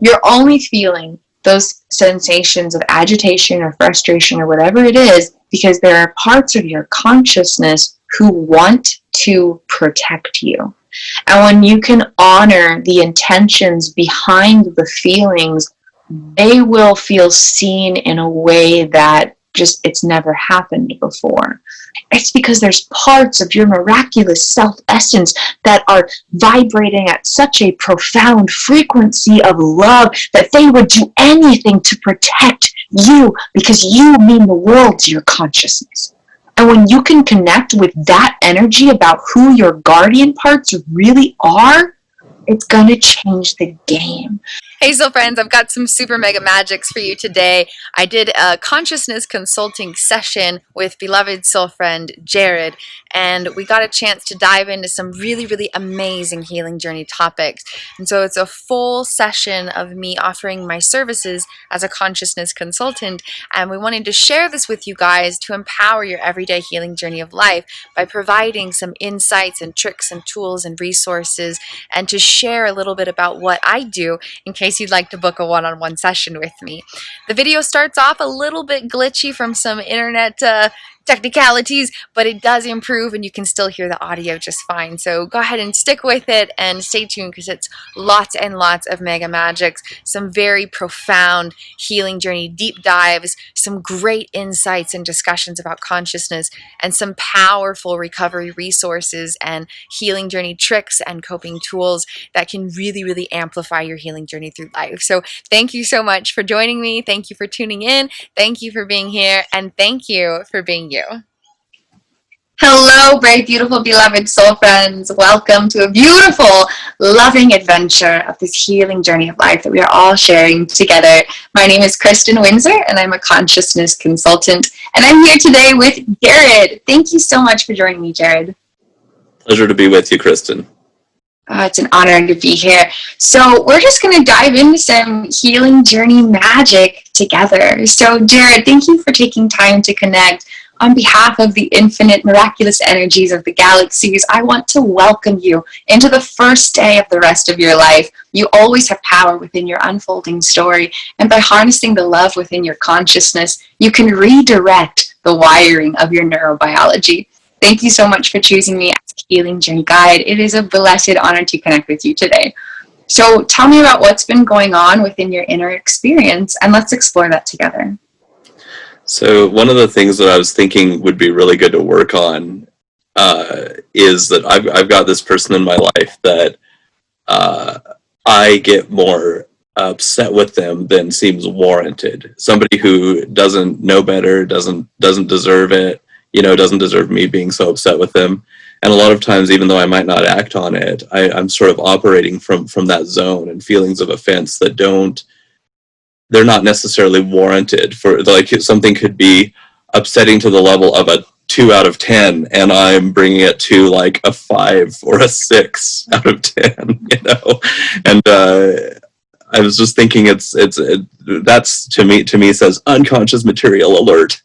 You're only feeling those sensations of agitation or frustration or whatever it is because there are parts of your consciousness who want to protect you. And when you can honor the intentions behind the feelings, they will feel seen in a way that just it's never happened before. It's because there's parts of your miraculous self-essence that are vibrating at such a profound frequency of love that they would do anything to protect you because you mean the world to your consciousness. And when you can connect with that energy about who your guardian parts really are, it's going to change the game. Hey soul friends, I've got some super mega magics for you today. I did a consciousness consulting session with beloved soul friend Jared, and we got a chance to dive into some really amazing healing journey topics. And so it's a full session of me offering my services as a consciousness consultant, and we wanted to share this with you guys to empower your everyday healing journey of life by providing some insights and tricks and tools and resources, and to share a little bit about what I do in case you'd like to book a one-on-one session with me. The video starts off a little bit glitchy from some internet technicalities, but it does improve and you can still hear the audio just fine. So go ahead and stick with it and stay tuned because it's lots and lots of mega magics, some very profound healing journey deep dives, some great insights and discussions about consciousness, and some powerful recovery resources and healing journey tricks and coping tools that can really amplify your healing journey through life. So thank you so much for joining me. Thank you for tuning in. Thank you for being here. And thank you for being you. Hello, brave, beautiful, beloved soul friends. Welcome to a beautiful, loving adventure of this healing journey of life that we are all sharing together. My name is Kristin Windsor, and I'm a consciousness consultant. And I'm here today with Jared. Thank you so much for joining me, Jared. Pleasure to be with you, Kristin. It's an honor to be here. So we're just going to dive into some healing journey magic together. So Jared, thank you for taking time to connect. On behalf of the infinite miraculous energies of the galaxies, I want to welcome you into the first day of the rest of your life. You always have power within your unfolding story, and by harnessing the love within your consciousness, you can redirect the wiring of your neurobiology. Thank you so much for choosing me as a healing journey guide. It is a blessed honor to connect with you today. So tell me about what's been going on within your inner experience, and let's explore that together. So one of the things that I was thinking would be really good to work on is that I've got this person in my life that I get more upset with them than seems warranted. Somebody who doesn't know better, doesn't deserve it, doesn't deserve me being so upset with them. And a lot of times, even though I might not act on it, I'm sort of operating from that zone and feelings of offense that they're not necessarily warranted. For like, something could be upsetting to the level of a 2 out of 10, and I'm bringing it to like a 5 or a 6 out of 10, And I was just thinking, that's to me says unconscious material alert,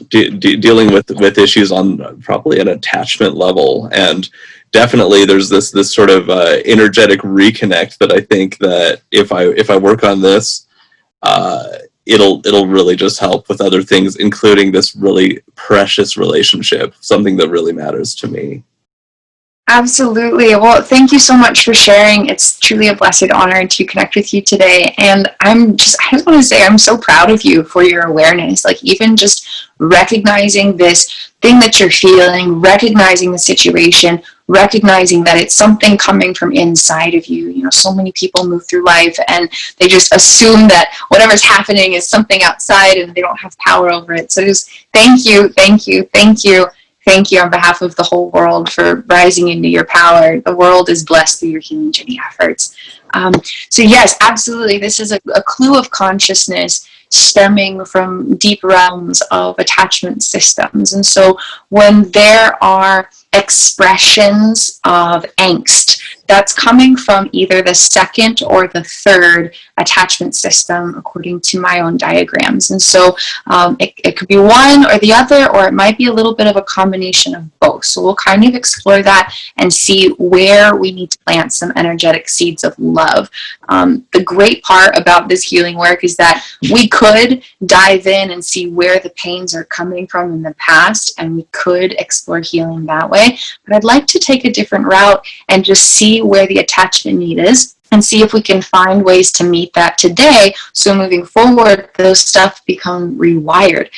dealing with issues on probably an attachment level. And definitely there's this sort of energetic reconnect that I think that if I work on this, it'll really just help with other things, including this really precious relationship, something that really matters to me. Absolutely. Well, thank you so much for sharing. It's truly a blessed honor to connect with you today. And I just want to say I'm so proud of you for your awareness. Like, even just recognizing this thing that you're feeling, recognizing the situation, recognizing that it's something coming from inside of you. So many people move through life and they just assume that whatever's happening is something outside and they don't have power over it. So just thank you on behalf of the whole world for rising into your power. The world is blessed through your healing journey efforts. So yes, absolutely. This is a clue of consciousness stemming from deep realms of attachment systems. And so when there are expressions of angst that's coming from either the second or the third attachment system, according to my own diagrams. And so it could be one or the other, or it might be a little bit of a combination of both. So we'll kind of explore that and see where we need to plant some energetic seeds of love. The great part about this healing work is that we could dive in and see where the pains are coming from in the past, and we could explore healing that way. But I'd like to take a different route and just see where the attachment need is and see if we can find ways to meet that today. So moving forward, those stuff become rewired.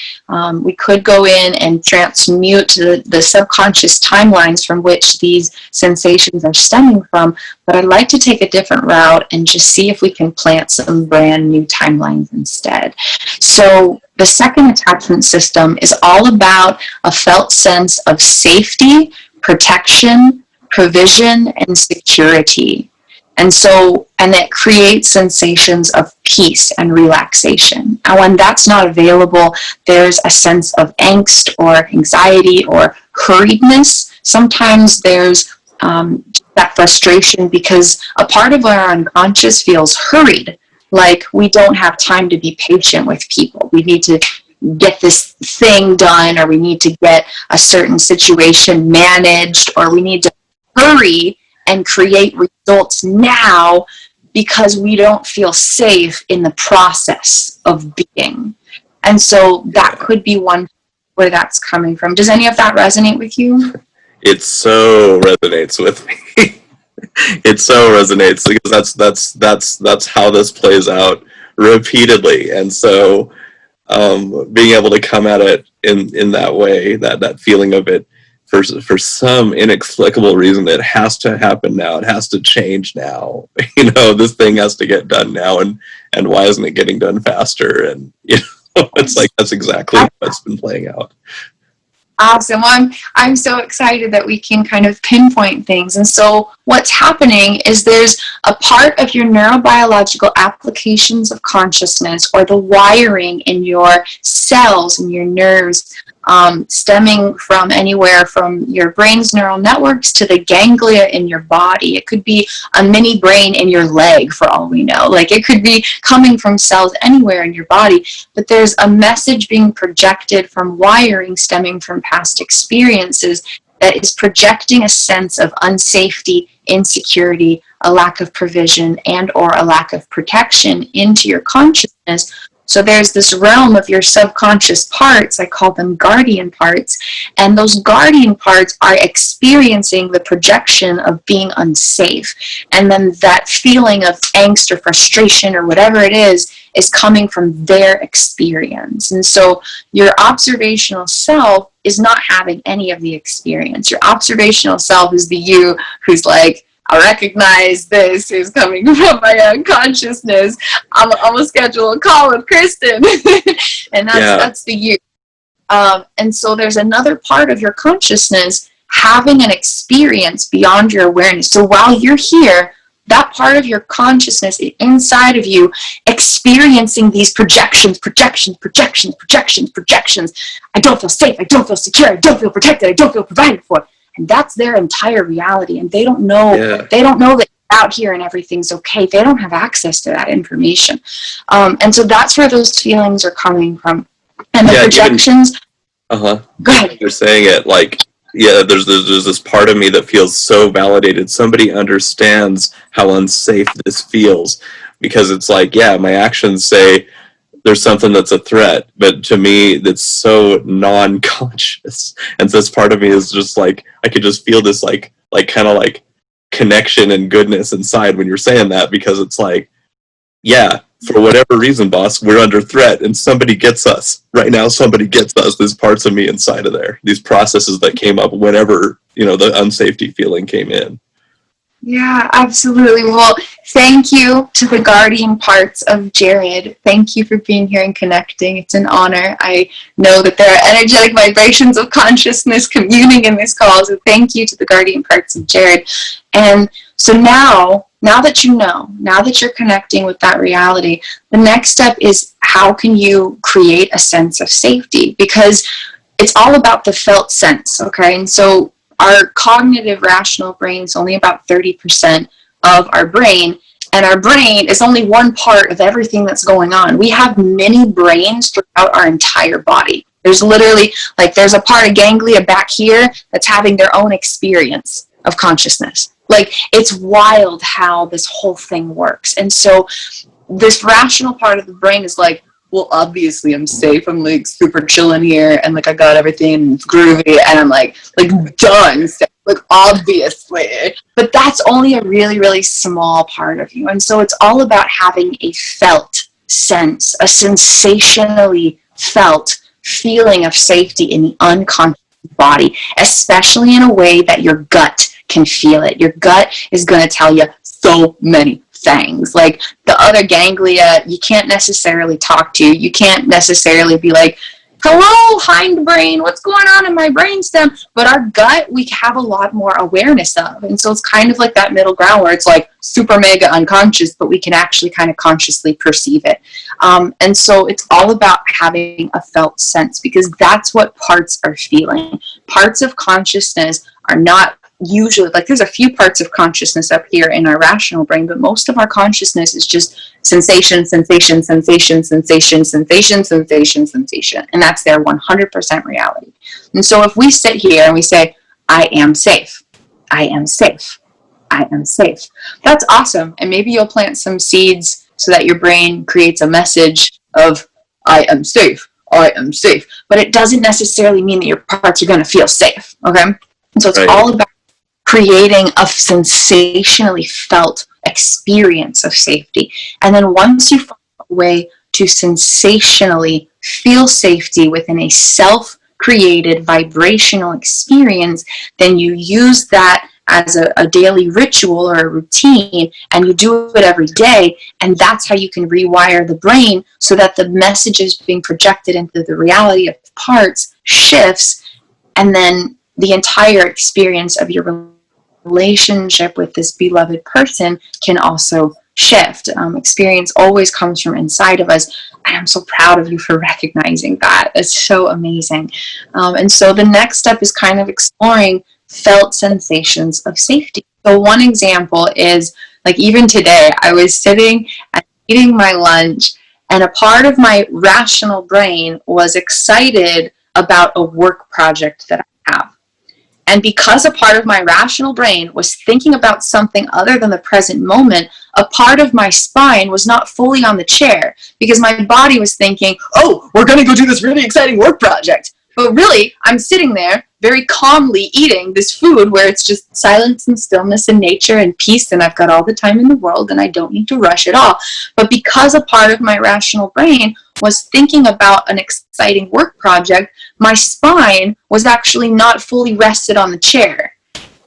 We could go in and transmute the subconscious timelines from which these sensations are stemming from, but I'd like to take a different route and just see if we can plant some brand new timelines instead. So the second attachment system is all about a felt sense of safety, protection, provision, and security. And it creates sensations of peace and relaxation. And when that's not available, there's a sense of angst or anxiety or hurriedness. Sometimes there's that frustration because a part of our unconscious feels hurried, like we don't have time to be patient with people. We need to get this thing done, or we need to get a certain situation managed, or we need to hurry and create results now because we don't feel safe in the process of being. And so that could be one where that's coming from. Does any of that resonate with you? It so resonates with me. It so resonates because that's how this plays out repeatedly. And so being able to come at it in that way, that feeling of it, for some inexplicable reason, it has to happen now. It has to change now. This thing has to get done now, and why isn't it getting done faster? And it's like that's exactly what's been playing out. Awesome. Well, I'm so excited that we can kind of pinpoint things. And so what's happening is there's a part of your neurobiological applications of consciousness, or the wiring in your cells and your nerves, stemming from anywhere from your brain's neural networks to the ganglia in your body. It could be a mini brain in your leg, for all we know. Like, it could be coming from cells anywhere in your body, but there's a message being projected from wiring stemming from past experiences that is projecting a sense of unsafety, insecurity, a lack of provision, and or a lack of protection into your consciousness. So there's this realm of your subconscious parts, I call them guardian parts, and those guardian parts are experiencing the projection of being unsafe. And then that feeling of angst or frustration or whatever it is coming from their experience. And so your observational self is not having any of the experience. Your observational self is the you who's like, I recognize this is coming from my unconsciousness. I'm gonna schedule a call with Kristin. And that's the you. And so there's another part of your consciousness having an experience beyond your awareness. So while you're here, that part of your consciousness inside of you experiencing these projections. I don't feel safe. I don't feel secure. I don't feel protected. I don't feel provided for. And that's their entire reality. And they don't know, they don't know that you're out here and everything's okay. They don't have access to that information. And so that's where those feelings are coming from. And the projections. Go ahead. You're saying it like, there's this part of me that feels so validated. Somebody understands how unsafe this feels, because it's like, my actions say there's something that's a threat, but to me, that's so non-conscious. And so this part of me is just like, I could just feel this like kind of like connection and goodness inside when you're saying that, because it's like, for whatever reason, boss, we're under threat, and somebody gets us right now. Somebody gets us. There's parts of me inside of there, these processes that came up whenever, the unsafety feeling came in. Yeah, absolutely. Well, thank you to the guardian parts of Jared. Thank you for being here and connecting. It's an honor. I know that there are energetic vibrations of consciousness communing in this call, so thank you to the guardian parts of Jared. And so now that you know, now that you're connecting with that reality, the next step is, how can you create a sense of safety? Because it's all about the felt sense, okay? And so our cognitive rational brain is only about 30% of our brain, and our brain is only one part of everything that's going on. We have many brains throughout our entire body. There's literally, like, there's a part of ganglia back here that's having their own experience of consciousness. Like, it's wild how this whole thing works. And so this rational part of the brain is like, well, obviously I'm safe. I'm like super chilling here, and like I got everything groovy, and I'm like done. Like, obviously. But that's only a really, really small part of you. And so it's all about having a felt sense, a sensationally felt feeling of safety in the unconscious body, especially in a way that your gut can feel it. Your gut is going to tell you so many things. Like, the other ganglia, you can't necessarily talk to. You can't necessarily be like, hello, hindbrain, what's going on in my brainstem? But our gut, we have a lot more awareness of. And so it's kind of like that middle ground where it's like super mega unconscious, but we can actually kind of consciously perceive it. And so it's all about having a felt sense, because that's what parts are feeling. Parts of consciousness are not usually, like, there's a few parts of consciousness up here in our rational brain, but most of our consciousness is just sensation, sensation, sensation, sensation, sensation, sensation, sensation. And that's their 100% reality. And so if we sit here and we say, I am safe, I am safe, I am safe, that's awesome. And maybe you'll plant some seeds so that your brain creates a message of, I am safe, I am safe. But it doesn't necessarily mean that your parts are going to feel safe, okay? And so it's all about creating a sensationally felt experience of safety. And then once you find a way to sensationally feel safety within a self-created vibrational experience, then you use that as a daily ritual or a routine, and you do it every day, and that's how you can rewire the brain so that the messages being projected into the reality of parts shifts, and then the entire experience of your relationship with this beloved person can also shift. Experience always comes from inside of us, and I'm so proud of you for recognizing that. It's so amazing. And so the next step is kind of exploring felt sensations of safety. So one example is, like, even today, I was sitting and eating my lunch, and a part of my rational brain was excited about a work project that I have. And because a part of my rational brain was thinking about something other than the present moment, a part of my spine was not fully on the chair, because my body was thinking, oh, we're going to go do this really exciting work project. But really, I'm sitting there very calmly eating this food where it's just silence and stillness and nature and peace, and I've got all the time in the world and I don't need to rush at all. But because a part of my rational brain was thinking about an exciting work project, my spine was actually not fully rested on the chair.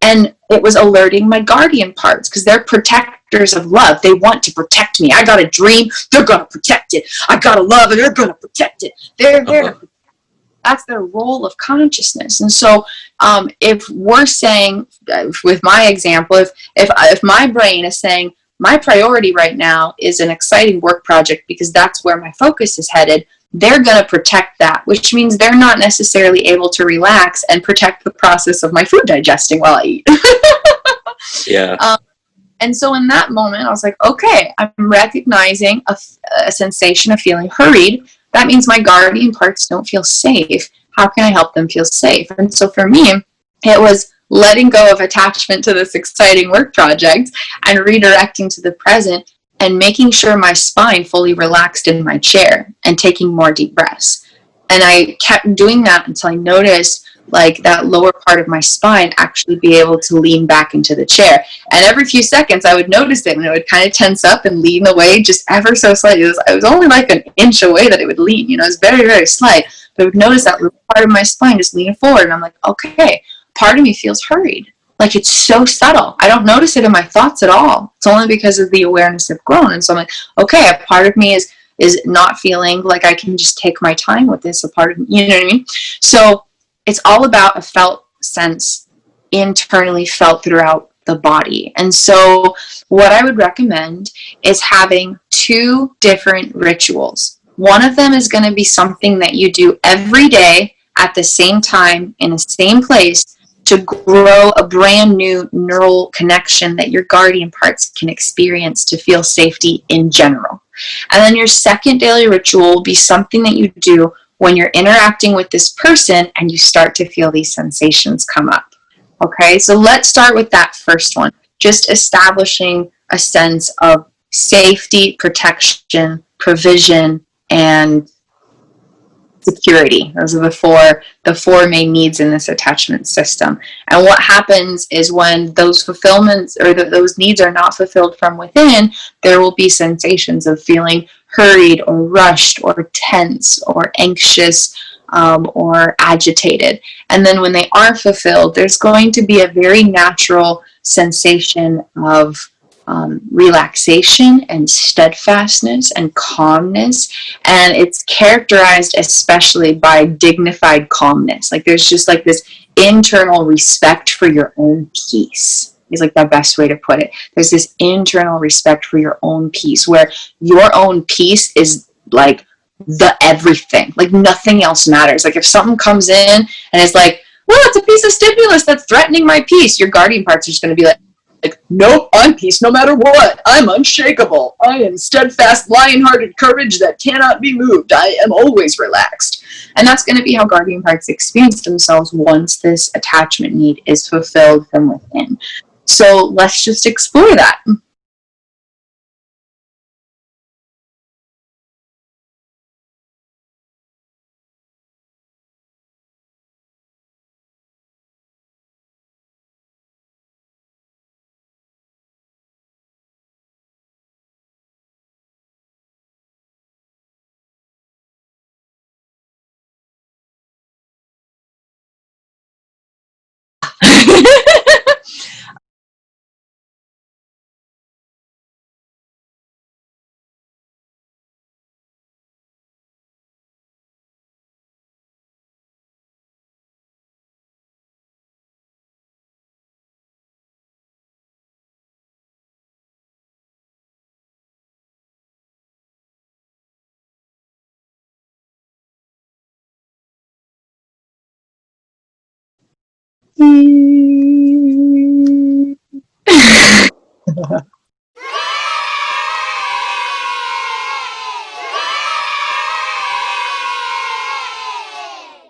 And it was alerting my guardian parts, because they're protectors of love. They want to protect me. I got a dream, they're going to protect it. I got a love, and they're going to protect it. They're there to protect it. That's their role of consciousness. And so if we're saying, with my example, if my brain is saying, my priority right now is an exciting work project because that's where my focus is headed, they're going to protect that, which means they're not necessarily able to relax and protect the process of my food digesting while I eat. Yeah. And so in that moment, I was like, okay, I'm recognizing a sensation of feeling hurried. That means my guardian parts don't feel safe. How can I help them feel safe? And so for me, it was letting go of attachment to this exciting work project and redirecting to the present and making sure my spine fully relaxed in my chair and taking more deep breaths. And I kept doing that until I noticed, like, that lower part of my spine actually be able to lean back into the chair. And every few seconds I would notice it, and it would kind of tense up and lean away just ever so slightly. It was only like an inch away that it would lean, it was very, very slight. But I would notice that little part of my spine just leaning forward, and I'm like, okay, part of me feels hurried. Like, it's so subtle. I don't notice it in my thoughts at all. It's only because of the awareness I've grown. And so I'm like, okay, a part of me is not feeling like I can just take my time with this. A part of me, you know what I mean? So it's all about a felt sense, internally felt throughout the body. And so what I would recommend is having 2 different rituals. One of them is going to be something that you do every day at the same time in the same place to grow a brand new neural connection that your guardian parts can experience to feel safety in general. And then your second daily ritual will be something that you do when you're interacting with this person and you start to feel these sensations come up. Okay, so let's start with that first one. Just establishing a sense of safety, protection, provision, and security. Those are the four main needs in this attachment system. And what happens is when those fulfillments or those needs are not fulfilled from within, there will be sensations of feeling hurried or rushed or tense or anxious, or agitated. And then when they are fulfilled, there's going to be a very natural sensation of relaxation and steadfastness and calmness. And it's characterized especially by dignified calmness. Like there's just like this internal respect for your own peace is like the best way to put it. There's this internal respect for your own peace where your own peace is like the everything. Like nothing else matters. Like if something comes in and it's like, well, it's a piece of stimulus that's threatening my peace, your guardian parts are just going to be like, nope, I'm peace no matter what. I'm unshakable. I am steadfast, lion-hearted courage that cannot be moved. I am always relaxed. And that's going to be how guardian parts experience themselves once this attachment need is fulfilled from within. So let's just explore that.